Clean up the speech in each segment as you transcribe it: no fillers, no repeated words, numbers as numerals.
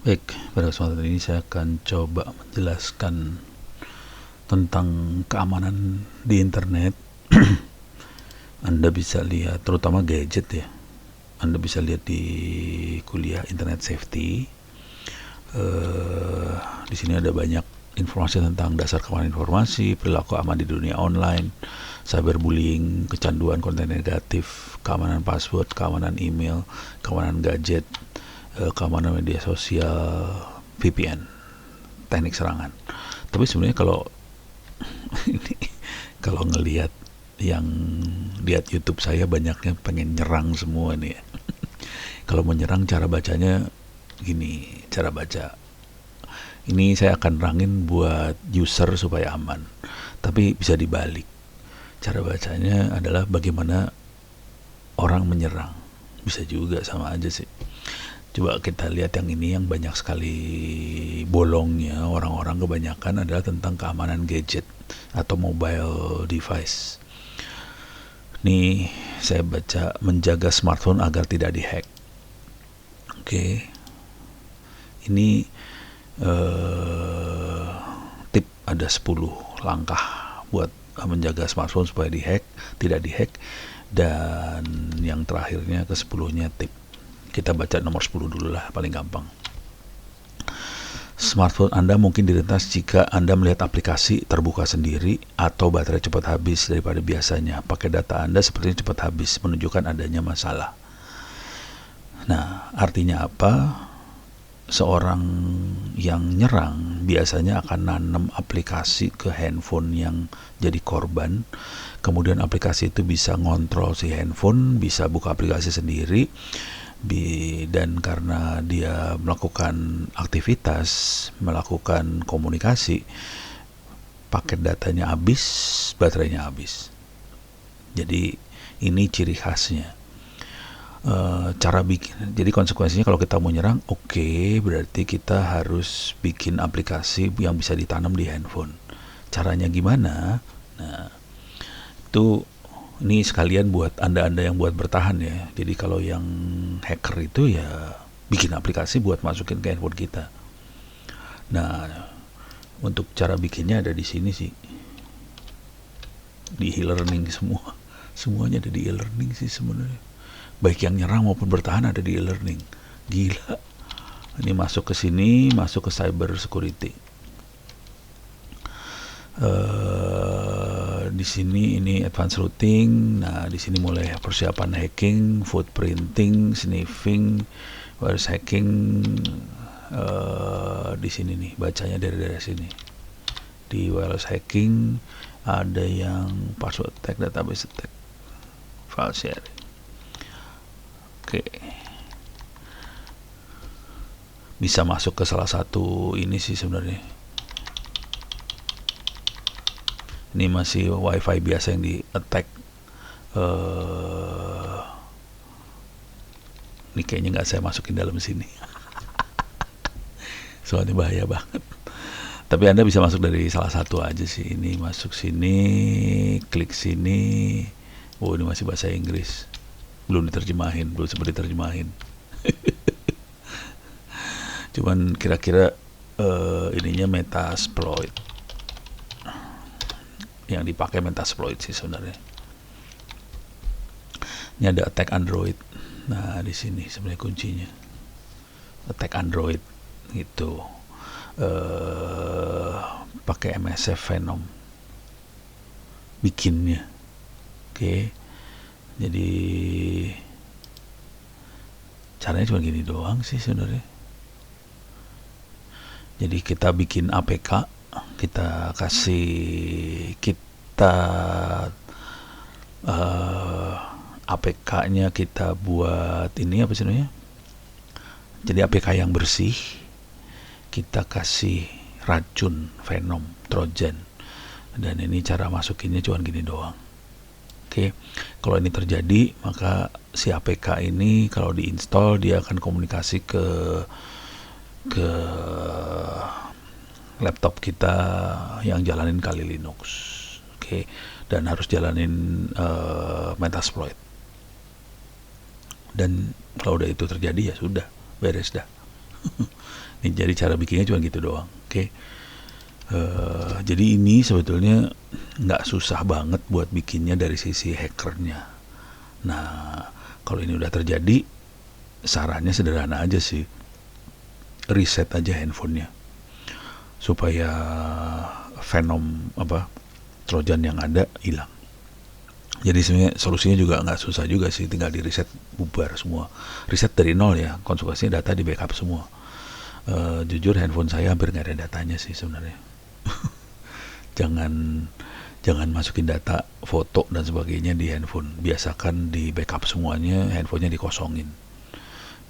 Baik, pada kesempatan ini saya akan coba menjelaskan tentang keamanan di internet. Anda bisa lihat, terutama gadget ya. Anda bisa lihat di kuliah Internet Safety. Di sini ada banyak informasi tentang dasar keamanan informasi, perilaku aman di dunia online, cyberbullying, kecanduan konten negatif, keamanan password, keamanan email, keamanan gadget, keamanan media sosial, VPN, teknik serangan. Tapi sebenarnya kalau ini kalau ngelihat yang lihat YouTube saya banyaknya pengen nyerang semua nih ya. Kalau menyerang cara bacanya gini, cara baca. Ini saya akan nerangin buat user supaya aman. Tapi bisa dibalik. Cara bacanya adalah bagaimana orang menyerang. Bisa juga, sama aja sih. Coba kita lihat yang ini, yang banyak sekali bolongnya orang-orang kebanyakan adalah tentang keamanan gadget atau mobile device. Nih saya baca, menjaga smartphone agar tidak dihack. Oke. Ini tip, ada 10 langkah buat menjaga smartphone supaya tidak dihack. Dan yang terakhirnya ke 10-nya tip. Kita baca nomor 10 dulu lah, paling gampang. Smartphone Anda mungkin diretas jika Anda melihat aplikasi terbuka sendiri atau baterai cepat habis daripada biasanya. Pakai data Anda sepertinya cepat habis, menunjukkan adanya masalah. Nah, artinya apa? Seorang yang nyerang biasanya akan nanam aplikasi ke handphone yang jadi korban. Kemudian aplikasi itu bisa ngontrol si handphone, bisa buka aplikasi sendiri. Dan karena dia melakukan aktivitas, melakukan komunikasi, paket datanya habis, baterainya habis. Jadi ini ciri khasnya. Cara bikin, jadi konsekuensinya kalau kita mau nyerang, berarti kita harus bikin aplikasi yang bisa ditanam di handphone. Caranya gimana? Nah, itu ini sekalian buat anda yang buat bertahan ya. Jadi kalau yang hacker itu ya bikin aplikasi buat masukin ke handphone kita. Nah, untuk cara bikinnya ada di sini sih, di e-learning semua. Semuanya ada di e-learning sih sebenarnya. Baik yang nyerang maupun bertahan ada di e-learning. Gila. Ini masuk ke sini, masuk ke cyber security. Di sini ini advanced routing. Nah, di sini mulai persiapan hacking, footprinting, sniffing, virus hacking. Di sini nih bacanya dari daerah sini. Di wireless hacking ada yang password attack, database attack, file sharing. Bisa masuk ke salah satu ini sih sebenarnya. Ini masih wifi biasa yang di attack. Ini kayaknya nggak saya masukin dalam sini. Soalnya bahaya banget. Tapi Anda bisa masuk dari salah satu aja sih. Ini masuk sini, klik sini. Oh, ini masih bahasa Inggris. Belum sempat diterjemahin. Cuman kira-kira ininya Metasploit. Yang dipakai Metasploit sih sebenarnya. Ini ada attack Android. Nah, di sini sebenarnya kuncinya. Attack Android gitu. Pakai MSF Venom bikinnya. Jadi caranya cuma gini doang sih sebenarnya. Jadi kita bikin APK, kita APK-nya kita buat ini apa sih namanya? Jadi APK yang bersih, kita kasih racun Venom, Trojan. Dan ini cara masukinnya cuma gini doang. Kalau ini terjadi, maka si APK ini kalau diinstal dia akan komunikasi ke laptop kita yang jalanin Kali Linux. Dan harus jalanin Metasploit. Dan kalau udah itu terjadi ya sudah, beres dah. Nih, jadi cara bikinnya cuma gitu doang. Oke. Jadi ini sebetulnya nggak susah banget buat bikinnya dari sisi hackernya. Nah, kalau ini udah terjadi, sarannya sederhana aja sih, reset aja handphonenya supaya Trojan yang ada hilang. Jadi sebenarnya solusinya juga nggak susah juga sih, tinggal di reset, bubar semua, reset dari nol ya, konsekuensinya data di backup semua. Jujur handphone saya hampir nggak ada datanya sih sebenarnya. jangan masukin data foto dan sebagainya di handphone, biasakan di backup semuanya, handphonenya dikosongin.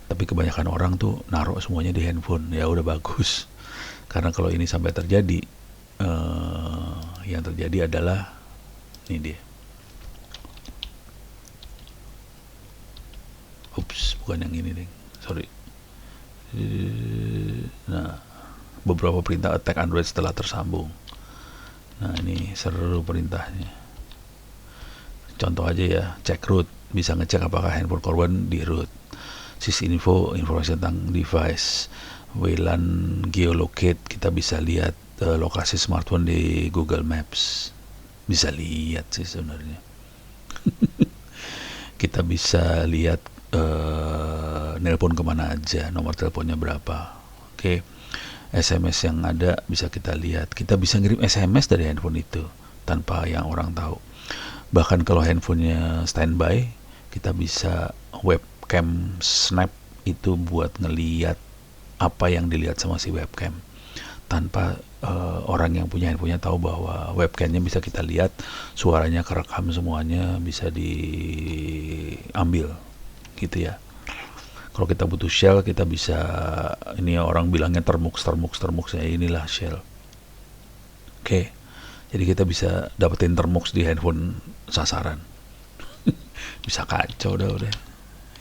Tapi kebanyakan orang tuh naruh semuanya di handphone, ya udah bagus, karena kalau ini sampai terjadi, yang terjadi adalah ini dia. Bukan yang ini deh, sorry. Nah, beberapa perintah attack Android setelah tersambung. Nah, ini seru perintahnya. Contoh aja ya, cek root, bisa ngecek apakah handphone korban di root. Sysinfo, informasi tentang device. WLAN geolocate, kita bisa lihat lokasi smartphone di Google Maps. Bisa lihat sih sebenarnya. Kita bisa lihat nelpon kemana aja, nomor teleponnya berapa. Oke. SMS yang ada bisa kita lihat. Kita bisa ngirim SMS dari handphone itu tanpa yang orang tahu. Bahkan kalau handphonenya standby, kita bisa webcam snap itu buat ngeliat apa yang dilihat sama si webcam, tanpa orang yang punya handphonenya tahu bahwa webcamnya bisa kita lihat, suaranya kerekam semuanya bisa diambil gitu ya. Kalau kita butuh shell, kita bisa, ini orang bilangnya termux ya, inilah shell. Oke. Jadi kita bisa dapetin termux di handphone sasaran. Bisa kacau dah udah.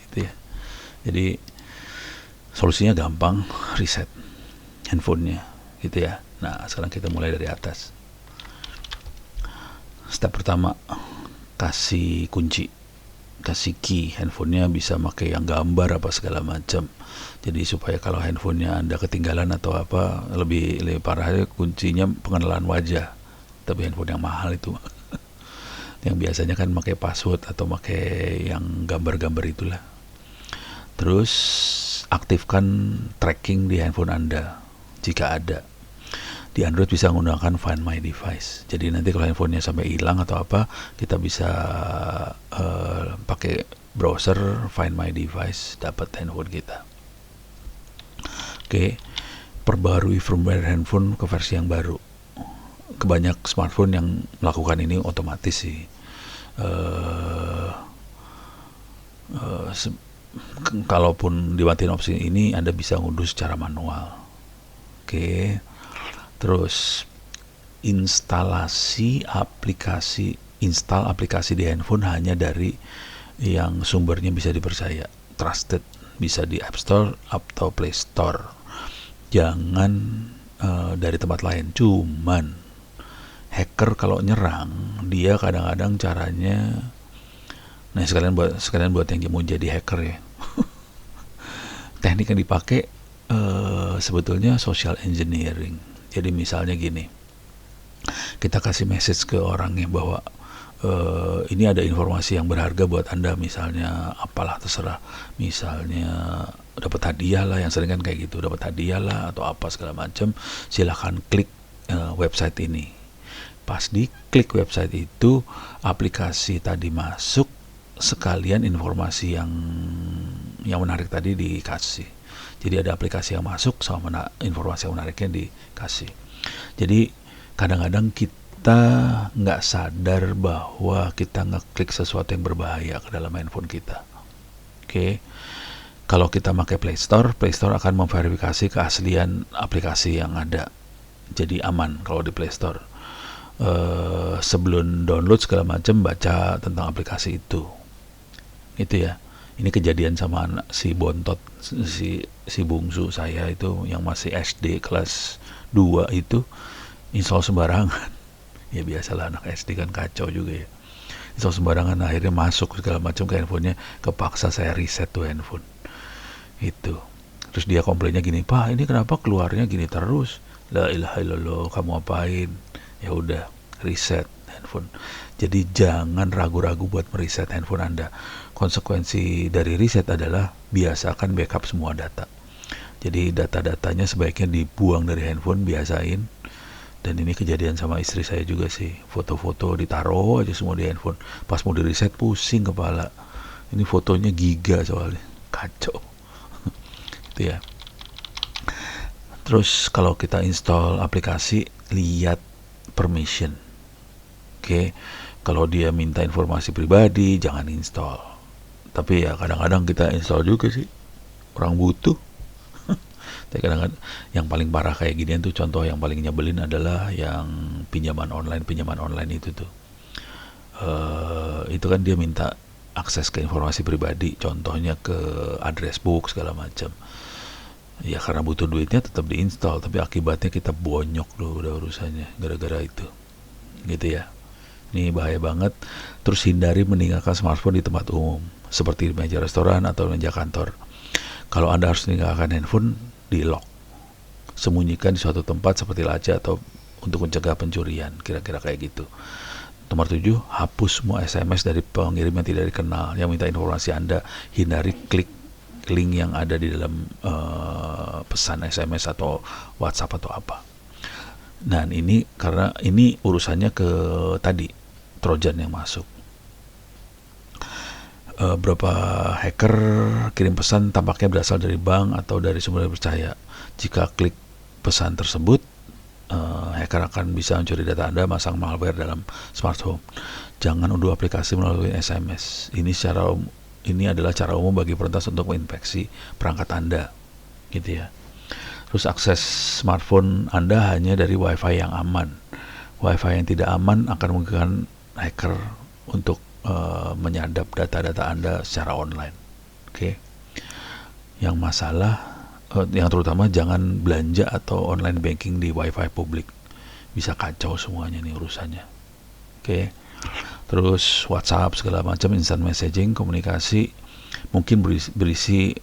Itu ya. Jadi solusinya gampang, reset handphonenya gitu ya. Nah, sekarang kita mulai dari atas. Step pertama, kasih kunci, kasih key. Handphonenya bisa pakai yang gambar apa segala macam. Jadi supaya kalau handphonenya Anda ketinggalan atau apa, lebih parahnya kuncinya pengenalan wajah. Tapi handphone yang mahal itu yang biasanya kan pakai password atau pakai yang gambar-gambar itulah. Terus aktifkan tracking di handphone Anda jika ada. Di Android bisa menggunakan Find My Device. Jadi nanti kalau handphonenya sampai hilang atau apa, kita bisa pakai browser Find My Device, dapat handphone kita. Oke, perbarui firmware handphone ke versi yang baru. Kebanyak smartphone yang melakukan ini otomatis sih. Kalaupun dimatiin opsi ini, Anda bisa ngunduh secara manual. Oke. Terus install aplikasi di handphone hanya dari yang sumbernya bisa dipercaya, trusted, bisa di App Store atau Play Store. Jangan dari tempat lain. Cuman hacker kalau nyerang, dia kadang-kadang caranya, nah sekalian buat yang mau jadi hacker ya. Teknik yang dipakai sebetulnya social engineering. Jadi misalnya gini, kita kasih message ke orangnya bahwa ini ada informasi yang berharga buat Anda, misalnya apalah terserah, misalnya dapat hadiah lah, yang sering kan kayak gitu, dapat hadiah lah atau apa segala macam, silahkan klik website ini. Pas diklik website itu, aplikasi tadi masuk, sekalian informasi yang menarik tadi dikasih. Jadi ada aplikasi yang masuk sama informasi yang menariknya dikasih. Jadi kadang-kadang kita nggak sadar bahwa kita ngeklik sesuatu yang berbahaya ke dalam handphone kita. Oke. Kalau kita pakai Play Store akan memverifikasi keaslian aplikasi yang ada. Jadi aman kalau di Play Store. Sebelum download segala macam, baca tentang aplikasi itu. Itu ya. Ini kejadian sama si bontot, si bungsu saya itu yang masih SD kelas 2 itu, install sembarangan. Ya biasalah, anak SD kan kacau juga ya. Install sembarangan, akhirnya masuk segala macam ke handphonenya, kepaksa saya reset tuh handphone. Itu. Terus dia komplainnya gini, "Pak, ini kenapa keluarnya gini terus?" La ilaha illallah, kamu apain? Ya udah, reset handphone. Jadi jangan ragu-ragu buat mereset handphone Anda. Konsekuensi dari reset adalah biasakan backup semua data. Jadi data-datanya sebaiknya dibuang dari handphone, biasain. Dan ini kejadian sama istri saya juga sih. Foto-foto ditaruh aja semua di handphone. Pas mau di reset pusing kepala. Ini fotonya giga soalnya. Kacau. Itu ya. Terus kalau kita install aplikasi, lihat permission. Oke. Kalau dia minta informasi pribadi, jangan install. Tapi ya kadang-kadang kita install juga sih. Orang butuh. Tapi kadang-kadang yang paling parah kayak ginian tuh, contoh yang paling nyebelin adalah yang pinjaman online itu tuh. Itu kan dia minta akses ke informasi pribadi, contohnya ke address book segala macam. Ya karena butuh duitnya tetap diinstal, tapi akibatnya kita bonyok loh udah urusannya gara-gara itu. Gitu ya. Ini bahaya banget. Terus hindari meninggalkan smartphone di tempat umum, seperti di meja restoran atau meja kantor. Kalau Anda harus meninggalkan handphone, di-lock. Sembunyikan di suatu tempat seperti laci atau untuk mencegah pencurian, kira-kira kayak gitu. Nomor 7, hapus semua SMS dari pengirim yang tidak dikenal yang minta informasi Anda. Hindari klik link yang ada di dalam pesan SMS atau WhatsApp atau apa. Nah ini karena ini urusannya ke tadi Trojan yang masuk. Beberapa hacker kirim pesan tampaknya berasal dari bank atau dari sumber yang percaya. Jika klik pesan tersebut, hacker akan bisa mencuri data Anda, masang malware dalam smartphone. Jangan unduh aplikasi melalui SMS. Ini adalah cara umum bagi peretas untuk menginfeksi perangkat Anda, gitu ya. Terus akses smartphone Anda hanya dari WiFi yang aman. WiFi yang tidak aman akan memungkinkan hacker untuk menyadap data-data Anda secara online. Oke. Yang masalah, yang terutama jangan belanja atau online banking di WiFi publik. Bisa kacau semuanya nih urusannya. Oke. Terus WhatsApp segala macam, instant messaging, komunikasi mungkin berisi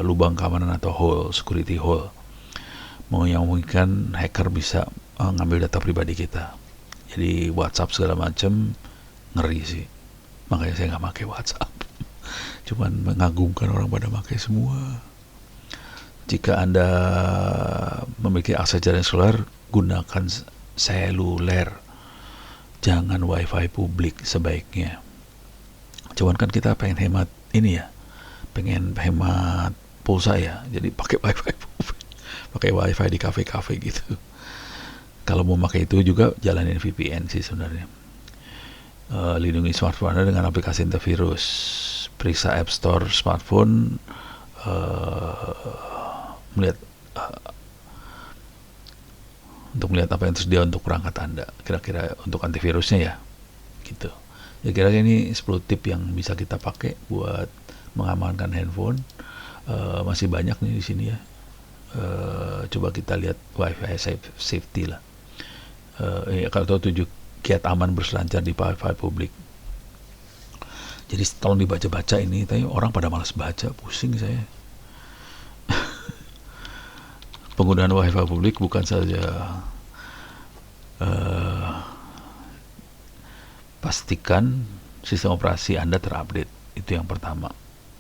lubang keamanan atau hole, security hole, yang memungkinkan hacker bisa ngambil data pribadi kita. Jadi WhatsApp segala macam ngeri sih, makanya saya nggak pakai WhatsApp. Cuman mengagumkan orang pada pakai semua. Jika Anda memiliki akses jaringan seluler, gunakan seluler. Jangan WiFi publik sebaiknya. Cuman kan kita pengen hemat ini ya, pengen hemat pulsa ya, jadi pakai WiFi publik, pakai WiFi di kafe-kafe gitu. Kalau mau pakai itu juga jalanin VPN sih sebenarnya. Lindungi smartphone Anda dengan aplikasi antivirus. Periksa App Store smartphone, untuk melihat apa yang tersedia untuk perangkat Anda, kira-kira untuk antivirusnya ya, gitu. Ya kira-kira ini 10 tip yang bisa kita pakai buat mengamankan handphone. Masih banyak nih di sini ya. Coba kita lihat WiFi safety lah. Kalau tahu 7 kiat aman berselancar di WiFi publik. Jadi tolong dibaca-baca ini, tapi orang pada malas baca, pusing saya. Penggunaan WiFi publik bukan saja pastikan sistem operasi Anda terupdate, itu yang pertama.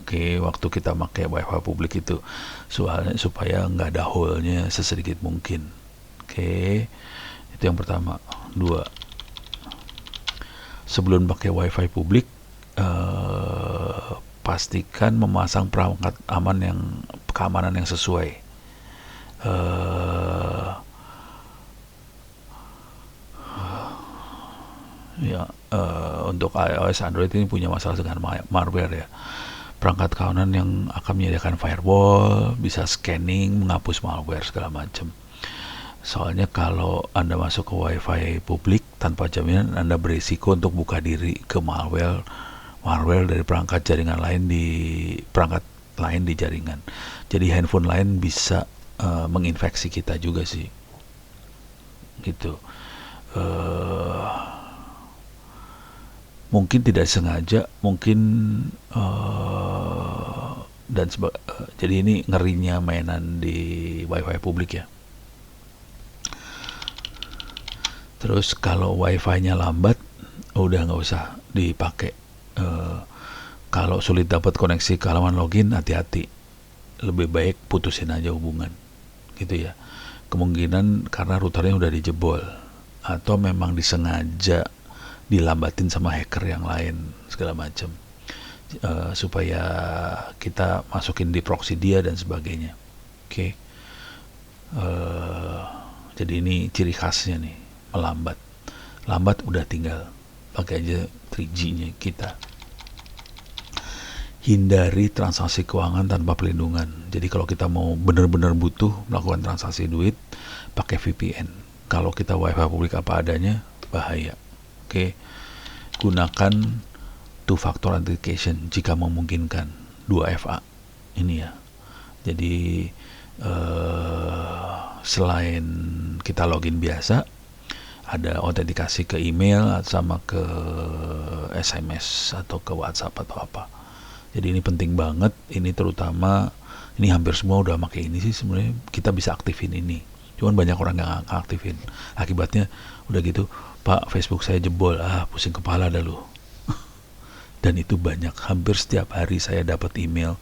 Oke, waktu kita pakai WiFi publik itu supaya nggak ada hole-nya sesedikit mungkin. Oke, itu yang pertama. 2, sebelum pakai WiFi publik, pastikan memasang perangkat keamanan yang sesuai. Untuk iOS, Android ini punya masalah dengan malware ya. Perangkat keamanan yang akan menyediakan firewall, bisa scanning, menghapus malware segala macam. Soalnya kalau Anda masuk ke WiFi publik tanpa jaminan, Anda berisiko untuk buka diri ke malware dari perangkat jaringan lain di jaringan. Jadi handphone lain bisa menginfeksi kita juga sih, gitu. Mungkin tidak sengaja, mungkin jadi ini ngerinya mainan di wifi publik ya. Terus kalau wifi-nya lambat, udah nggak usah dipakai. Kalau sulit dapat koneksi ke halaman login, hati-hati, lebih baik putusin aja hubungan gitu ya. Kemungkinan karena routernya udah dijebol atau memang disengaja dilambatin sama hacker yang lain segala macam, supaya kita masukin di proxy dia dan sebagainya. Oke. Jadi ini ciri khasnya nih, lambat udah tinggal pakai aja 3G-nya kita. Hindari transaksi keuangan tanpa perlindungan. Jadi kalau kita mau benar-benar butuh melakukan transaksi duit, pakai VPN. Kalau kita wifi publik apa adanya, bahaya. Oke. Gunakan two-factor authentication jika memungkinkan, 2FA ini ya. Jadi selain kita login biasa, ada autentikasi ke email sama ke SMS atau ke WhatsApp atau apa. Jadi ini penting banget. Ini terutama, ini hampir semua udah pakai ini sih sebenarnya. Kita bisa aktifin ini, cuman banyak orang nggak aktifin. Akibatnya udah gitu, Pak, Facebook saya jebol, pusing kepala dah lu. Dan itu banyak, hampir setiap hari saya dapat email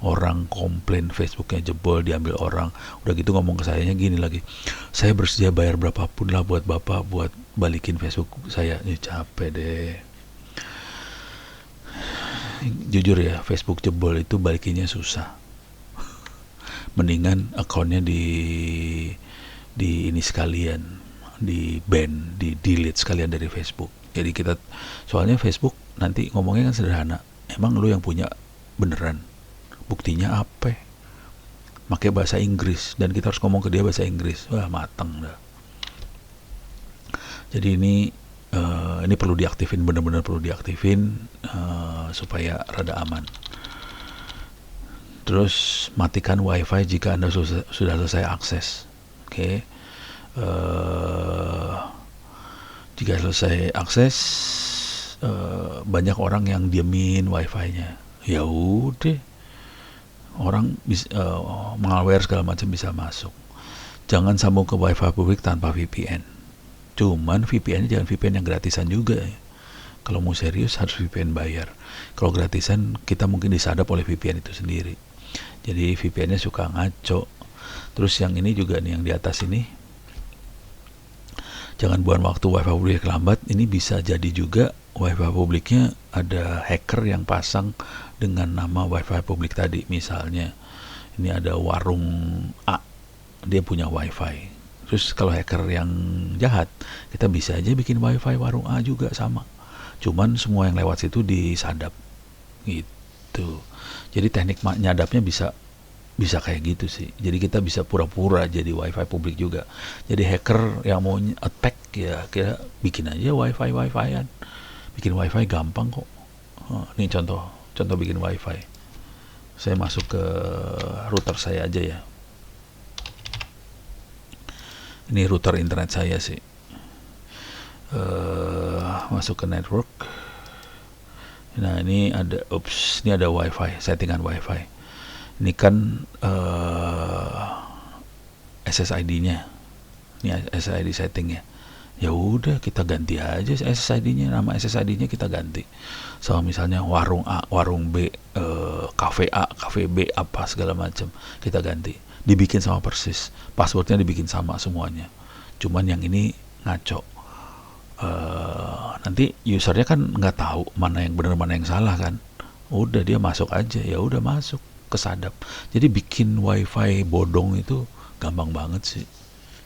orang komplain Facebooknya jebol, diambil orang. Udah gitu ngomong ke sayanya gini lagi, saya bersedia bayar berapapun lah buat bapak buat balikin Facebook saya. Ini capek deh. Jujur ya, Facebook jebol itu balikinnya susah. Mendingan akunnya di ini sekalian, di ban, di delete sekalian dari Facebook. Jadi kita, soalnya Facebook nanti ngomongnya kan sederhana, emang lu yang punya beneran, buktinya apa? Pakai bahasa Inggris, dan kita harus ngomong ke dia bahasa Inggris. Wah, mateng dah. Jadi ini perlu diaktifin, benar-benar perlu diaktifin supaya rada aman. Terus matikan wifi jika Anda sudah selesai akses. Oke. Jika selesai akses, banyak orang yang diemin wifi-nya. Ya udah, orang bisa malware segala macam bisa masuk. Jangan sambung ke wifi publik tanpa VPN. Cuman VPN-nya jangan VPN yang gratisan juga ya. Kalau mau serius harus VPN bayar. Kalau gratisan kita mungkin disadap oleh VPN itu sendiri. Jadi VPN-nya suka ngaco. Terus yang ini juga nih, yang di atas ini, jangan buang waktu wifi publik lambat. Ini bisa jadi juga wifi publiknya ada hacker yang pasang dengan nama wifi publik tadi. Misalnya ini ada warung A, dia punya wifi. Terus kalau hacker yang jahat, kita bisa aja bikin wifi warung A juga sama. Cuman semua yang lewat situ disadap gitu. Jadi teknik nyadapnya bisa kayak gitu sih. Jadi kita bisa pura-pura jadi wifi publik juga. Jadi hacker yang mau attack ya kita bikin aja wifi-an. Bikin wifi gampang kok. Ini contoh bikin wifi. Saya masuk ke router saya aja ya. Ini router internet saya sih. Masuk ke network. Nah ini ada, ini ada wifi, settingan wifi. Ini kan SSID-nya. Ini SSID settingnya. Ya udah kita ganti aja SSID-nya, nama SSID-nya kita ganti. So misalnya warung A, warung B, cafe A, cafe B, apa segala macam kita ganti. Dibikin sama persis, passwordnya dibikin sama semuanya. Cuman yang ini ngaco. Nanti usernya kan nggak tahu mana yang benar mana yang salah kan. Udah dia masuk aja, ya udah masuk, kesadap. Jadi bikin wifi bodong itu gampang banget sih.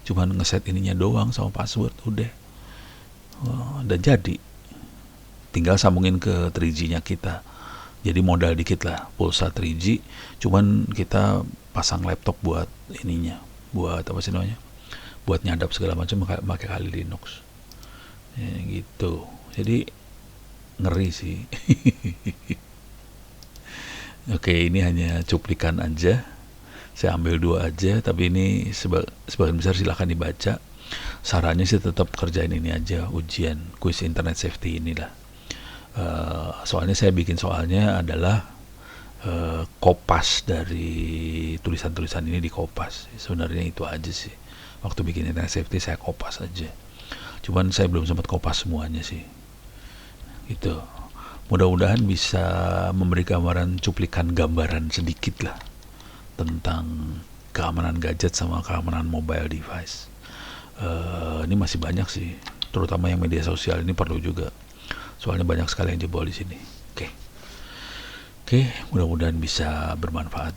Cuman ngeset ininya doang sama password, udah. Dan jadi tinggal sambungin ke 3G-nya kita. Jadi modal dikit lah, pulsa 3G. Cuman kita pasang laptop buat ininya, buat apa sih namanya, buat nyadap segala macam pakai Kali Linux ya, gitu. Jadi ngeri sih. Oke, ini hanya cuplikan aja, saya ambil 2 aja, tapi ini sebagian besar silahkan dibaca. Sarannya sih tetap kerjain ini aja, ujian kuis internet safety inilah. Soalnya saya bikin soalnya adalah kopas dari tulisan-tulisan ini dikopas. Sebenarnya itu aja sih. Waktu bikin internet safety saya kopas aja. Cuman saya belum sempat kopas semuanya sih. Itu. Mudah-mudahan bisa memberi gambaran, cuplikan gambaran sedikit lah tentang keamanan gadget sama keamanan mobile device. Ini masih banyak sih, terutama yang media sosial ini perlu juga. Soalnya banyak sekali yang jebol di sini. Oke, mudah-mudahan bisa bermanfaat.